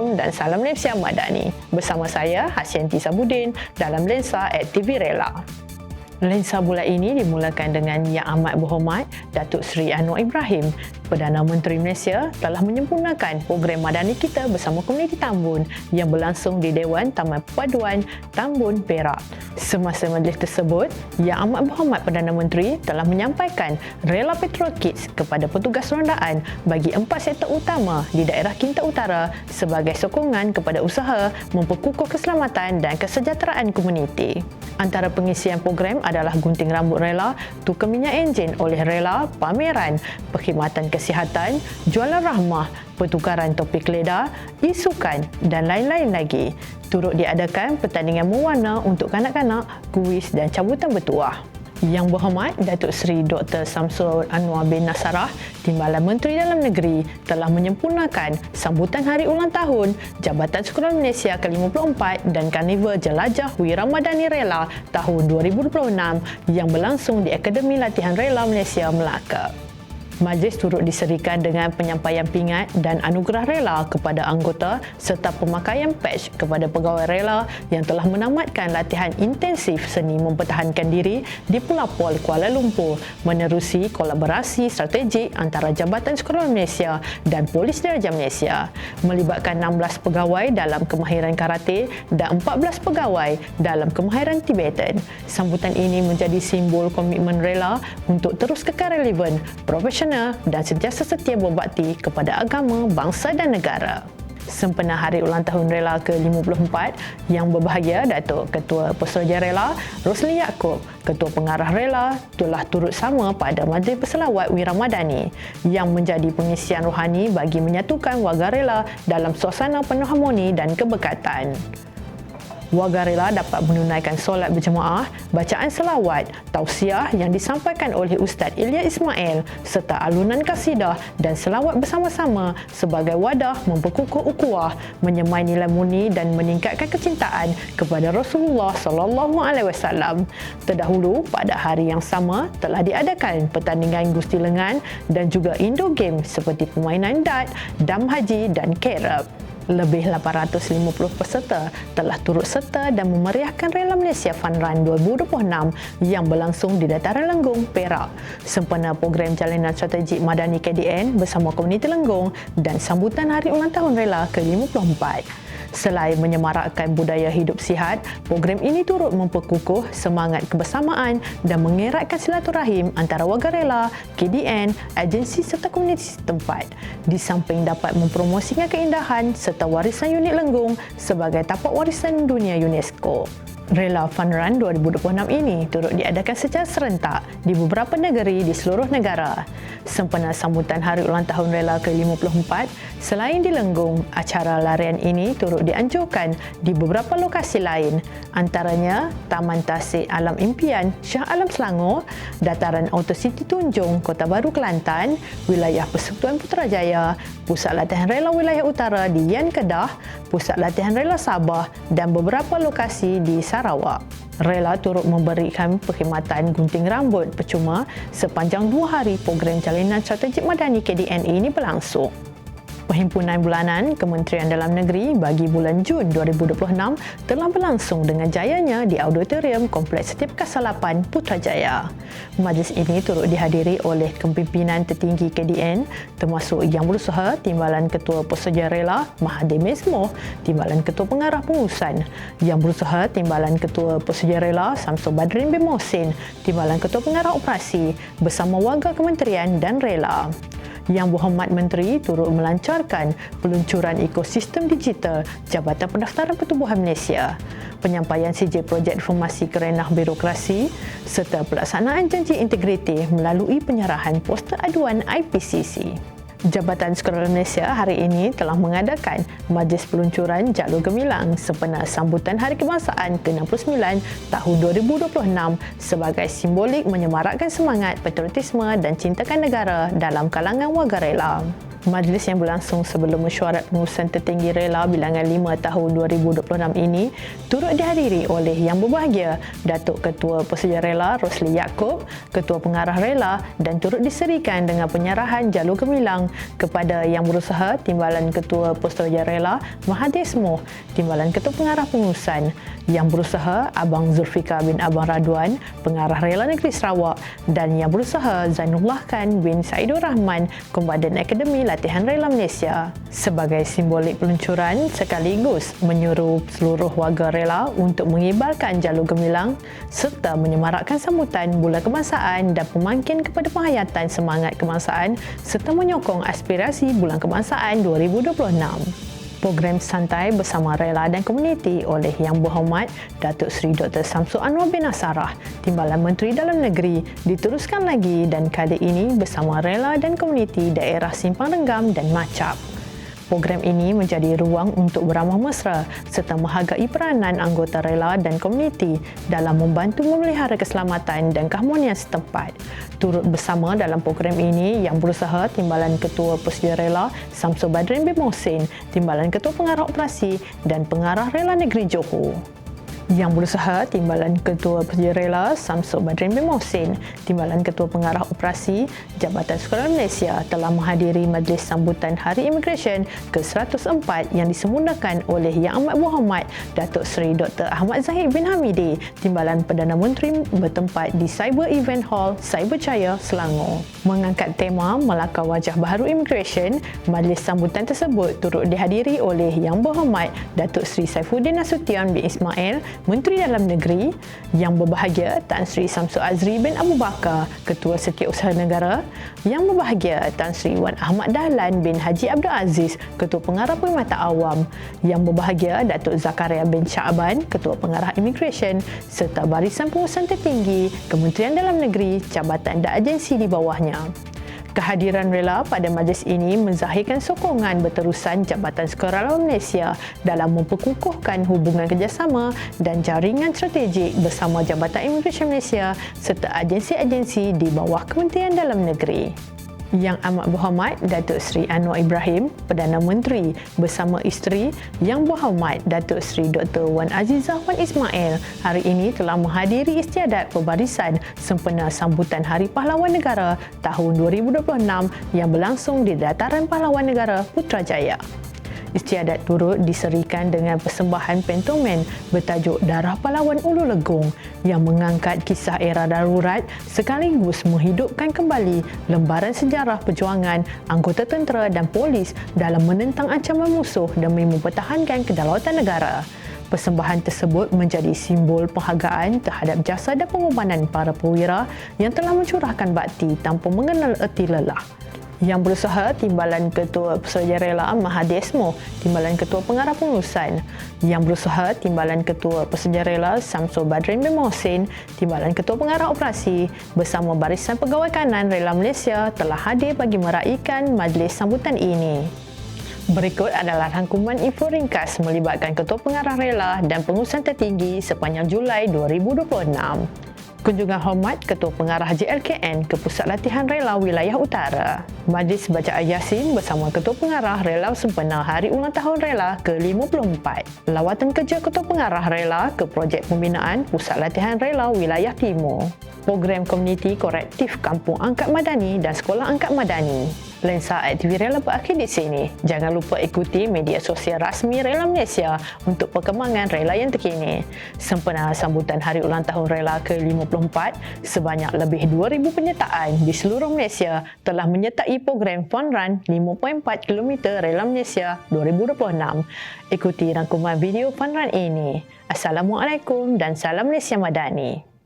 Assalamualaikum dan salam Malaysia Madani. Bersama saya Hasyanti Sabudin dalam Lensa at TV Rela. Lensa bulan ini dimulakan dengan Yang Amat Berhormat Datuk Seri Anwar Ibrahim, Perdana Menteri Malaysia, telah menyempurnakan program Madani Kita bersama komuniti Tambun yang berlangsung di Dewan Taman Perpaduan Tambun Perak. Semasa majlis tersebut, Yang Amat Berhormat Perdana Menteri telah menyampaikan rela petrol kits kepada petugas rondaan bagi 4 sektor utama di daerah Kinta Utara sebagai sokongan kepada usaha memperkukuh keselamatan dan kesejahteraan komuniti. Antara pengisian program adalah gunting rambut rela, tukar minyak enjin oleh rela, pameran, perkhidmatan kesihatan, jualan rahmah, pertukaran topi keledar, isukan dan lain-lain lagi. Turut diadakan pertandingan mewarna untuk kanak-kanak, kuis dan cabutan bertuah. Yang Berhormat Datuk Seri Dr. Samsul Anwar bin Nasarah, Timbalan Menteri Dalam Negeri, telah menyempurnakan sambutan Hari Ulang Tahun Jabatan Sekolah Malaysia ke-54 dan Karnival Jelajah Wiramadani Rela tahun 2026 yang berlangsung di Akademi Latihan Rela Malaysia, Melaka. Majlis turut diserikan dengan penyampaian pingat dan anugerah rela kepada anggota serta pemakaian patch kepada pegawai rela yang telah menamatkan latihan intensif seni mempertahankan diri di Pulau Pol, Kuala Lumpur menerusi kolaborasi strategik antara Jabatan Sekolah Malaysia dan Polis Diraja Malaysia, melibatkan 16 pegawai dalam kemahiran karate dan 14 pegawai dalam kemahiran Tibetan. Sambutan ini menjadi simbol komitmen rela untuk terus kekal relevan, profesional dan sentiasa setia berbakti kepada agama, bangsa dan negara. Sempena Hari Ulang Tahun Rela ke-54, yang berbahagia Datuk Ketua Pesuruhjaya Rela, Rosli Yaakob, Ketua Pengarah Rela, telah turut sama pada Majlis Berselawat Wiramadani yang menjadi pengisian rohani bagi menyatukan warga rela dalam suasana penuh harmoni dan keberkatan. Warga rela dapat menunaikan solat berjemaah, bacaan selawat, tausiah yang disampaikan oleh Ustaz Ilya Ismail serta alunan kasidah dan selawat bersama-sama sebagai wadah memperkukuh ukhuwah, menyemai nilai murni dan meningkatkan kecintaan kepada Rasulullah SAW. Terdahulu pada hari yang sama telah diadakan pertandingan gusti lengan dan juga indoor game seperti permainan dart, dam haji dan kerep. Lebih 850 peserta telah turut serta dan memeriahkan Rela Malaysia Fun Run 2026 yang berlangsung di Dataran Lenggong, Perak, sempena program Jalinan Strategik Madani KDN bersama komuniti Lenggong dan sambutan Hari Ulang Tahun Rela ke-54. Selain menyemarakkan budaya hidup sihat, program ini turut memperkukuh semangat kebersamaan dan mengeratkan silaturahim antara warga rela, KDN, agensi serta komuniti setempat. Di samping dapat mempromosikan keindahan serta warisan unit Lenggong sebagai tapak warisan dunia UNESCO. Rela Fun Run 2026 ini turut diadakan secara serentak di beberapa negeri di seluruh negara. Sempena sambutan Hari Ulang Tahun Rela ke-54, selain di Lenggong, acara larian ini turut dianjurkan di beberapa lokasi lain, antaranya Taman Tasik Alam Impian Shah Alam Selangor, Dataran Autocity Tunjung Kota Baru Kelantan, Wilayah Persekutuan Putrajaya, Pusat Latihan Rela Wilayah Utara di Yan Kedah, Pusat Latihan Rela Sabah dan beberapa lokasi di Sarawak. Rela turut memberikan perkhidmatan gunting rambut percuma sepanjang 2 hari program Jalinan Strategik Madani KDN ini berlangsung. Perhimpunan Bulanan Kementerian Dalam Negeri bagi bulan Jun 2026 telah berlangsung dengan jayanya di Auditorium Kompleks Seti Perkasa 8 Putrajaya. Majlis ini turut dihadiri oleh kepimpinan tertinggi KDN termasuk Yang Berusaha Timbalan Ketua Pesuruhjaya Rela Mahathir Mezmoh, Timbalan Ketua Pengarah Pengurusan, Yang Berusaha Timbalan Ketua Pesuruhjaya Rela Samsul Badrin bin Mohsin, Timbalan Ketua Pengarah Operasi bersama warga kementerian dan rela. Yang Berhormat Menteri turut melancarkan peluncuran ekosistem digital Jabatan Pendaftaran Pertubuhan Malaysia, penyampaian CJ Projek Reformasi Kerenah Birokrasi serta pelaksanaan janji integriti melalui penyerahan poster aduan IPCC. Jabatan Sekolah Malaysia hari ini telah mengadakan majlis peluncuran Jalur Gemilang sempena sambutan Hari Kebangsaan ke-69 tahun 2026 sebagai simbolik menyemarakkan semangat patriotisme dan cintakan negara dalam kalangan warga rela. Majlis yang berlangsung sebelum mesyuarat pengurusan tertinggi Rela bilangan 5 tahun 2026 ini turut dihadiri oleh Yang Berbahagia Datuk Ketua Pesuja Rela Rosli Yaakob, Ketua Pengarah Rela, dan turut diserikan dengan penyerahan jalur gemilang kepada Yang Berusaha Timbalan Ketua Pesuja Rela Mahathir Ismoh, Timbalan Ketua Pengarah Pengurusan, Yang Berusaha Abang Zulfikar bin Abang Radwan, Pengarah Rela Negeri Sarawak, dan Yang Berusaha Zainullah Khan bin Saidur Rahman, Komandan Akademi Latihan Rela Malaysia. Sebagai simbolik peluncuran sekaligus menyuruh seluruh warga rela untuk mengibarkan jalur gemilang serta menyemarakkan sambutan Bulan Kebangsaan dan pemangkin kepada penghayatan semangat kebangsaan serta menyokong aspirasi Bulan Kebangsaan 2026. Program santai bersama rela dan komuniti oleh Yang Berhormat Datuk Seri Dr. Samsul Anwar bin Nasarah, Timbalan Menteri Dalam Negeri, diteruskan lagi dan kali ini bersama rela dan komuniti daerah Simpang Renggam dan Macap. Program ini menjadi ruang untuk beramah mesra serta menghargai peranan anggota rela dan komuniti dalam membantu memelihara keselamatan dan keharmonian setempat. Turut bersama dalam program ini Yang Berusaha Timbalan Ketua Pesuja Rela Samsul Badrin bin Mohsin, Timbalan Ketua Pengarah Operasi dan Pengarah Rela Negeri Johor. Yang Berusaha Timbalan Ketua Pesuja Rela Samsul Badrin bin Mohsin, Timbalan Ketua Pengarah Operasi Jabatan Sukan Malaysia telah menghadiri majlis sambutan Hari Immigration ke-104 yang disemunakan oleh Yang Amat Berhormat Datuk Seri Dr. Ahmad Zahid bin Hamidi, Timbalan Perdana Menteri, bertempat di Cyber Event Hall, Cyberjaya, Selangor. Mengangkat tema Melakar Wajah Baharu Immigration, majlis sambutan tersebut turut dihadiri oleh Yang Berhormat Datuk Seri Saifuddin Nasution bin Ismail, Menteri Dalam Negeri, Yang Berbahagia Tan Sri Samsul Azri bin Abu Bakar, Ketua Setiausaha Negara, Yang Berbahagia Tan Sri Wan Ahmad Dahlan bin Haji Abdul Aziz, Ketua Pengarah Perkhidmatan Awam, Yang Berbahagia Datuk Zakaria bin Sya'ban, Ketua Pengarah Immigration, serta Barisan Pengurusan Tertinggi Kementerian Dalam Negeri, jabatan dan agensi di bawahnya. Kehadiran rela pada majlis ini menzahirkan sokongan berterusan Jabatan Sukarelawan Malaysia dalam memperkukuhkan hubungan kerjasama dan jaringan strategik bersama Jabatan Immigration Malaysia serta agensi-agensi di bawah Kementerian Dalam Negeri. Yang Amat Berhormat Datuk Seri Anwar Ibrahim, Perdana Menteri, bersama isteri Yang Berhormat Datuk Seri Dr. Wan Azizah Wan Ismail hari ini telah menghadiri istiadat perbarisan sempena sambutan Hari Pahlawan Negara tahun 2026 yang berlangsung di Dataran Pahlawan Negara Putrajaya. Istiadat turut diserikan dengan persembahan pentomen bertajuk Darah Pahlawan Ulu Legong yang mengangkat kisah era darurat sekaligus menghidupkan kembali lembaran sejarah perjuangan anggota tentera dan polis dalam menentang ancaman musuh demi mempertahankan kedaulatan negara. Persembahan tersebut menjadi simbol penghargaan terhadap jasa dan pengorbanan para perwira yang telah mencurahkan bakti tanpa mengenal erti lelah. Yang Berusaha Timbalan Ketua Pesuja Rela Mahathir Ismoh, Timbalan Ketua Pengarah Pengurusan, Yang Berusaha Timbalan Ketua Pesuja Rela Samsul Badrin bin Mohsin, Timbalan Ketua Pengarah Operasi bersama Barisan Pegawai Kanan Rela Malaysia telah hadir bagi meraikan majlis sambutan ini. Berikut adalah rangkuman info ringkas melibatkan Ketua Pengarah Rela dan pengurusan tertinggi sepanjang Julai 2026. Kunjungan hormat Ketua Pengarah JLKN ke Pusat Latihan Rela Wilayah Utara. Majlis Bacaan Yasin bersama Ketua Pengarah Rela sempena Hari Ulang Tahun Rela ke-54. Lawatan kerja Ketua Pengarah Rela ke Projek Pembinaan Pusat Latihan Rela Wilayah Timur. Program Komuniti Korektif Kampung Angkat Madani dan Sekolah Angkat Madani. Lensa TV Rela berakhir di sini. Jangan lupa ikuti media sosial rasmi Rela Malaysia untuk perkembangan rela yang terkini. Sempena sambutan Hari Ulang Tahun Rela ke-54, sebanyak lebih 2,000 penyertaan di seluruh Malaysia telah menyertai program Fun Run 5.4 km Rela Malaysia 2026. Ikuti rangkuman video Fun Run ini. Assalamualaikum dan salam Malaysia Madani.